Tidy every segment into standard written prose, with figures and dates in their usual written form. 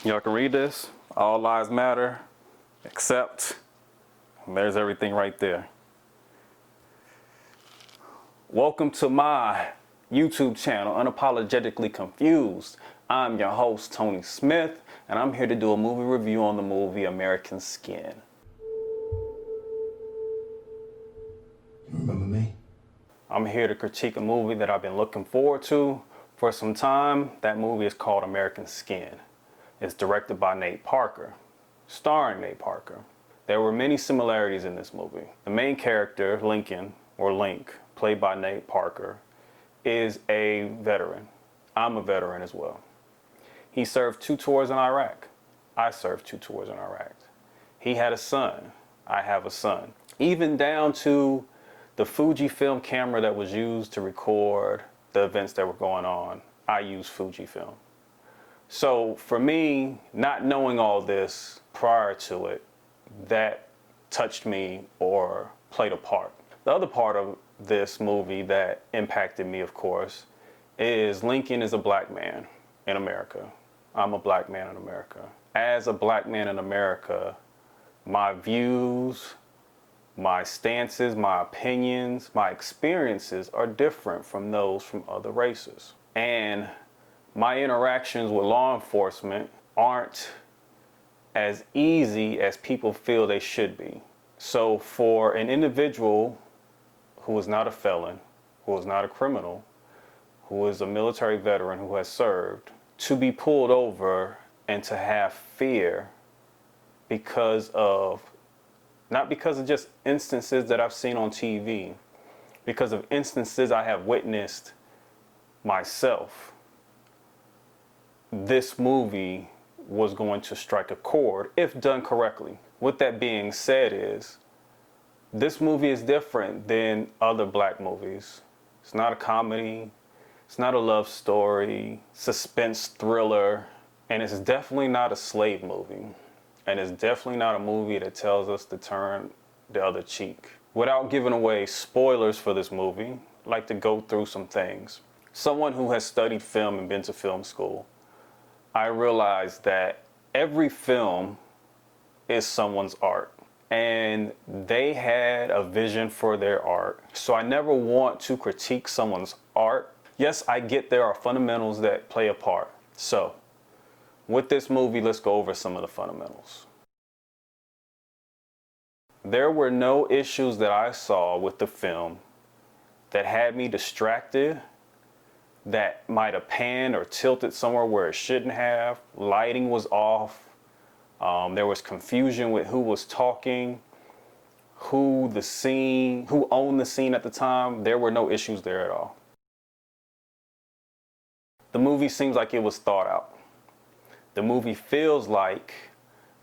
Y'all can read this. All lives matter, except there's everything right there. Welcome to my YouTube channel, Unapologetically Confused. I'm your host, Tony Smith, and I'm here to do a movie review on the movie American Skin. You remember me? I'm here to critique a movie that I've been looking forward to for some time. That movie is called American Skin. It's directed by Nate Parker, starring Nate Parker. There were many similarities in this movie. The main character, Lincoln, or Link, played by Nate Parker, is a veteran. I'm a veteran as well. He served 2 tours in Iraq. I served 2 tours in Iraq. He had a son. I have a son. Even down to the Fujifilm camera that was used to record the events that were going on, I used Fujifilm. So for me, not knowing all this prior to it, that touched me or played a part. The other part of this movie that impacted me, of course, is Lincoln is a black man in America. I'm a black man in America. As a black man in America, my views, my stances, my opinions, my experiences are different from those from other races. And my interactions with law enforcement aren't as easy as people feel they should be. So for an individual who is not a felon, who is not a criminal, who is a military veteran who has served, to be pulled over and to have fear because of, not because of just instances that I've seen on TV, because of instances I have witnessed myself, this movie was going to strike a chord if done correctly. With that being said, this movie is different than other black movies. It's not a comedy, it's not a love story, suspense thriller, and it's definitely not a slave movie. And it's definitely not a movie that tells us to turn the other cheek. Without giving away spoilers for this movie, I'd like to go through some things. Someone who has studied film and been to film school, I realized that every film is someone's art. And they had a vision for their art. So I never want to critique someone's art. Yes, I get there are fundamentals that play a part. So with this movie, let's go over some of the fundamentals. There were no issues that I saw with the film that had me distracted, that might have panned or tilted somewhere where it shouldn't have. Lighting was off. There was confusion with who was talking, who owned the scene at the time. There were no issues there at all. The movie seems like it was thought out. The movie feels like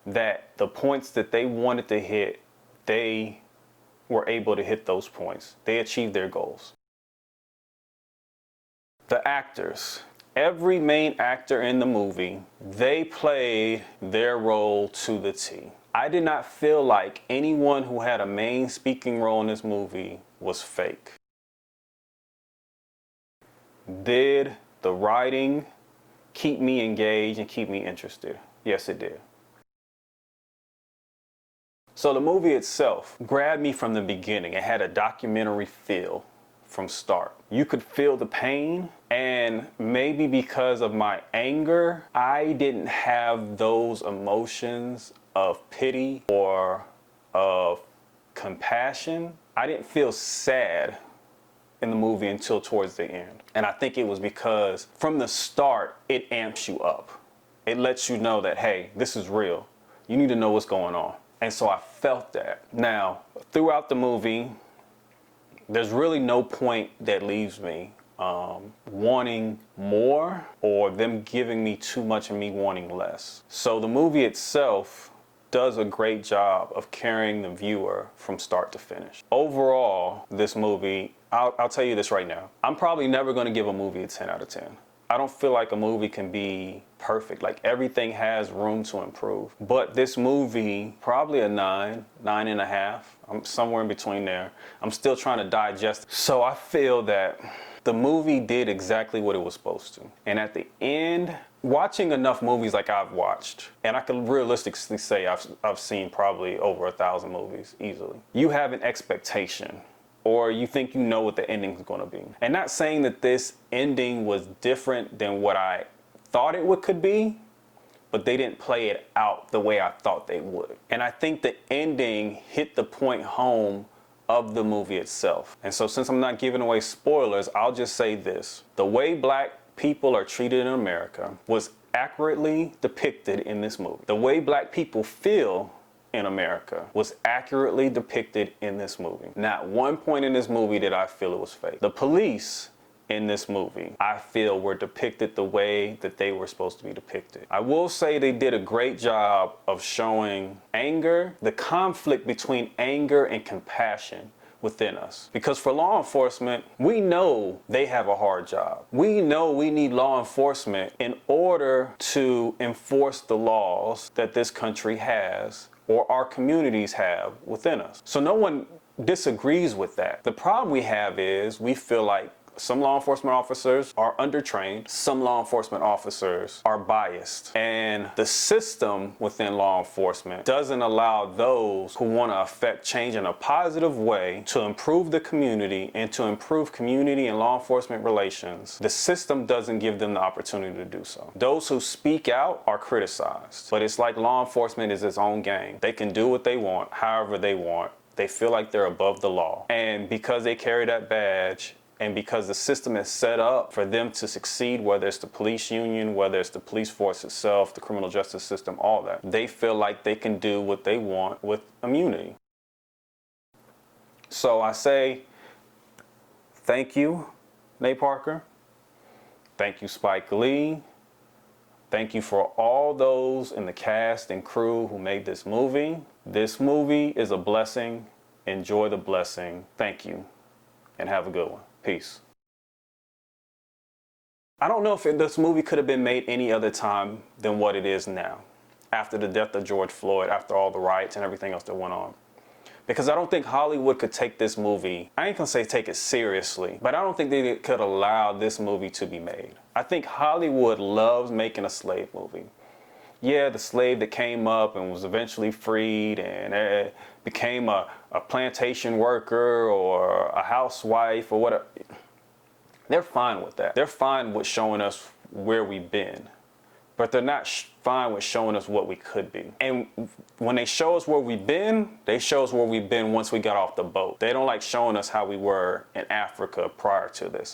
that the points that they wanted to hit, they were able to hit those points. They achieved their goals. The actors. Every main actor in the movie, they played their role to the T. I did not feel like anyone who had a main speaking role in this movie was fake. Did the writing keep me engaged and keep me interested? Yes, it did. So the movie itself grabbed me from the beginning. It had a documentary feel from start. You could feel the pain, and maybe because of my anger, I didn't have those emotions of pity or of compassion. I didn't feel sad in the movie until towards the end. And I think it was because from the start, it amps you up. It lets you know that, hey, this is real. You need to know what's going on. And so I felt that. Now, throughout the movie, there's really no point that leaves me wanting more or them giving me too much and me wanting less. So the movie itself does a great job of carrying the viewer from start to finish. Overall, this movie, I'll tell you this right now, I'm probably never going to give a movie a 10 out of 10. I don't feel like a movie can be perfect. Like, everything has room to improve. But this movie, probably a 9.5. I'm somewhere in between there. I'm still trying to digest. So I feel that The movie did exactly what it was supposed to. And at the end, watching enough movies like I've watched, and I can realistically say I've seen probably over 1,000 movies easily. You have an expectation, or you think you know what the ending is going to be. And not saying that this ending was different than what I thought it could be, but they didn't play it out the way I thought they would. And I think the ending hit the point home of the movie itself. And so since I'm not giving away spoilers, I'll just say this. The way black people are treated in America was accurately depicted in this movie. The way black people feel in America was accurately depicted in this movie. Not one point in this movie did I feel it was fake. The police in this movie, I feel, were depicted the way that they were supposed to be depicted. I will say they did a great job of showing anger, the conflict between anger and compassion within us. Because for law enforcement, we know they have a hard job. We know we need law enforcement in order to enforce the laws that this country has or our communities have within us. So no one disagrees with that. The problem we have is we feel like some law enforcement officers are undertrained. Some law enforcement officers are biased. And the system within law enforcement doesn't allow those who want to affect change in a positive way to improve the community and to improve community and law enforcement relations. The system doesn't give them the opportunity to do so. Those who speak out are criticized. But it's like law enforcement is its own game. They can do what they want, however they want. They feel like they're above the law. And because they carry that badge, and because the system is set up for them to succeed, whether it's the police union, whether it's the police force itself, the criminal justice system, all that, they feel like they can do what they want with immunity. So I say, thank you, Nate Parker. Thank you, Spike Lee. Thank you for all those in the cast and crew who made this movie. This movie is a blessing. Enjoy the blessing. Thank you, and have a good one. Peace. I don't know if this movie could have been made any other time than what it is now, after the death of George Floyd, after all the riots and everything else that went on. Because I don't think Hollywood could take this movie, I ain't gonna say take it seriously, but I don't think they could allow this movie to be made. I think Hollywood loves making a slave movie. Yeah, the slave that came up and was eventually freed and became a plantation worker or a housewife or whatever. They're fine with that. They're fine with showing us where we've been, but they're not fine with showing us what we could be. And when they show us where we've been, they show us where we've been once we got off the boat. They don't like showing us how we were in Africa prior to this.